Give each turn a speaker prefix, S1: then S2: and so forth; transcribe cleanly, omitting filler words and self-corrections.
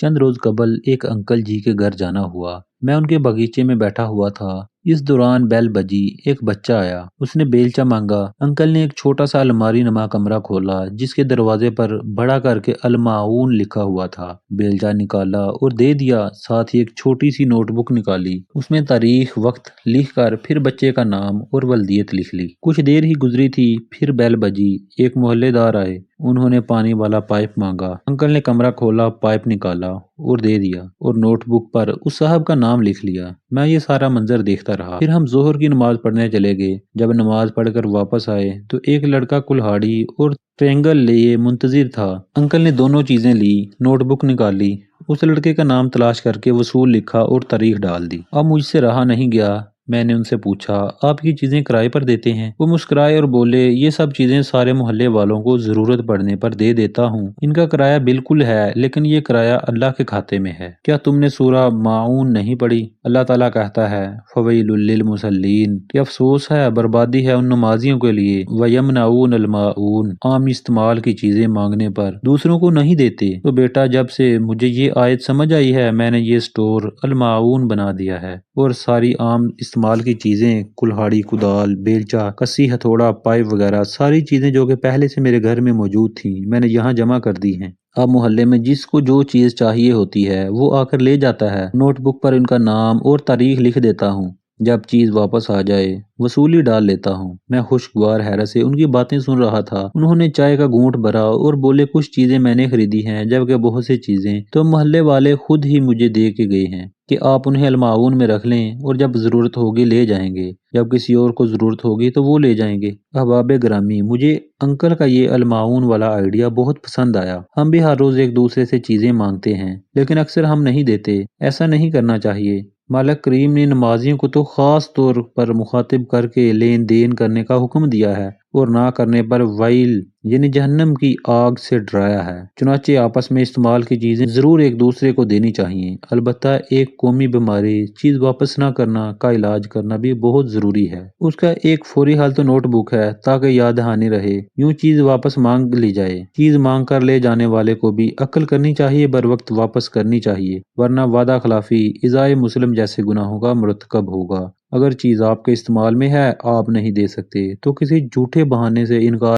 S1: चंद रोज कबल एक अंकल जी के घर जाना हुआ। मैं उनके बगीचे में बैठा हुआ था। इस दौरान बेल बजी। एक बच्चा आया, उसने बेलचा मांगा। अंकल ने एक छोटा सा अलमारी नमा कमरा खोला जिसके दरवाजे पर बड़ा करके अलमाउन लिखा हुआ था। बेलचा निकाला और दे दिया, साथ ही एक छोटी सी नोटबुक निकाली। उसमें तारीख वक्त लिख कर फिर बच्चे का नाम और वल्दियत लिख ली। कुछ देर ही गुजरी थी, फिर बेल बजी। एक मोहल्लेदार आए, उन्होंने पानी वाला पाइप मांगा। अंकल ने कमरा खोला, पाइप निकाला और दे दिया और नोटबुक पर उस साहब का नाम लिख लिया। मैं ये सारा मंजर देखता रहा। फिर हम जोहर की नमाज पढ़ने चले गए। जब नमाज पढ़कर वापस आए तो एक लड़का कुल्हाड़ी और ट्रेंगल लिए मुंतजिर था। अंकल ने दोनों चीजें ली, नोटबुक निकाली, उस लड़के का नाम तलाश करके वसूल लिखा और तारीख डाल दी। अब मुझसे रहा नहीं गया। मैंने उनसे पूछा, आप ये चीजें किराए पर देते हैं? वो मुस्कुराए और बोले, ये सब चीजें सारे मोहल्ले वालों को जरूरत पड़ने पर दे देता हूँ। इनका किराया बिल्कुल है, लेकिन ये किराया अल्लाह के खाते में है। क्या तुमने सूरह माऊन नहीं पढ़ी? अल्लाह ताला कहता है, फवैलुल लिल मुसल्लीन, कि अफसोस है, बर्बादी है उन नमाजियों के लिए। वयमनऊन अल माऊन, आम इस्तेमाल की चीजें मांगने पर दूसरों को नहीं देते। तो बेटा, जब से मुझे ये आयत समझ आई है, मैंने ये स्टोर अल माऊन बना दिया है और सारी आम इस्तेमाल की चीजें, कुल्हाड़ी, कुदाल, बेलचा, कस्सी, हथौड़ा, पाइप वगैरह सारी चीजें जो कि पहले से मेरे घर में मौजूद थी, मैंने यहाँ जमा कर दी हैं। अब मोहल्ले में जिसको जो चीज चाहिए होती है वो आकर ले जाता है। नोटबुक पर उनका नाम और तारीख लिख देता हूँ। जब चीज वापस आ जाए वसूली डाल लेता हूँ। मैं खुशगवार हैरत से उनकी बातें सुन रहा था। उन्होंने चाय का घूंट भरा और बोले, कुछ चीजें मैंने खरीदी हैं, जबकि बहुत सी चीजें तो मोहल्ले वाले खुद ही मुझे दे के गए हैं कि आप उन्हें अलमाउन में रख लें और जब जरूरत होगी ले जाएंगे। जब किसी और को जरूरत होगी तो वो ले जाएंगे। अहबाब ग्रामी, मुझे अंकल का ये अलमाउन वाला आइडिया बहुत पसंद आया। हम भी हर रोज एक दूसरे से चीजें मांगते हैं, लेकिन अक्सर हम नहीं देते। ऐसा नहीं करना चाहिए। मालिक करीम ने नमाजियों को तो खास तौर पर मुखातिब करके लेन देन करने का हुक्म दिया है और ना करने पर वाइल यानी जहन्नम की आग से डराया है। चुनाचे आपस में इस्तेमाल की चीजें जरूर एक दूसरे को देनी चाहिए। अलबत्ता एक कौमी बीमारी चीज वापस ना करना का इलाज करना भी बहुत जरूरी है। उसका एक फौरी हल तो नोटबुक है, ताकि याद दहानी रहे। यूं चीज वापस मांग ली जाए। चीज मांग कर ले जाने वाले को भी अक्ल करनी चाहिए, बर वक्त वापस करनी चाहिए, वरना वादा खिलाफी, इज़ाए मुस्लिम जैसे गुनाहों का मुरतकब होगा। अगर चीज आपके इस्तेमाल में है, आप नहीं दे सकते, तो किसी झूठे बहाने से इनकार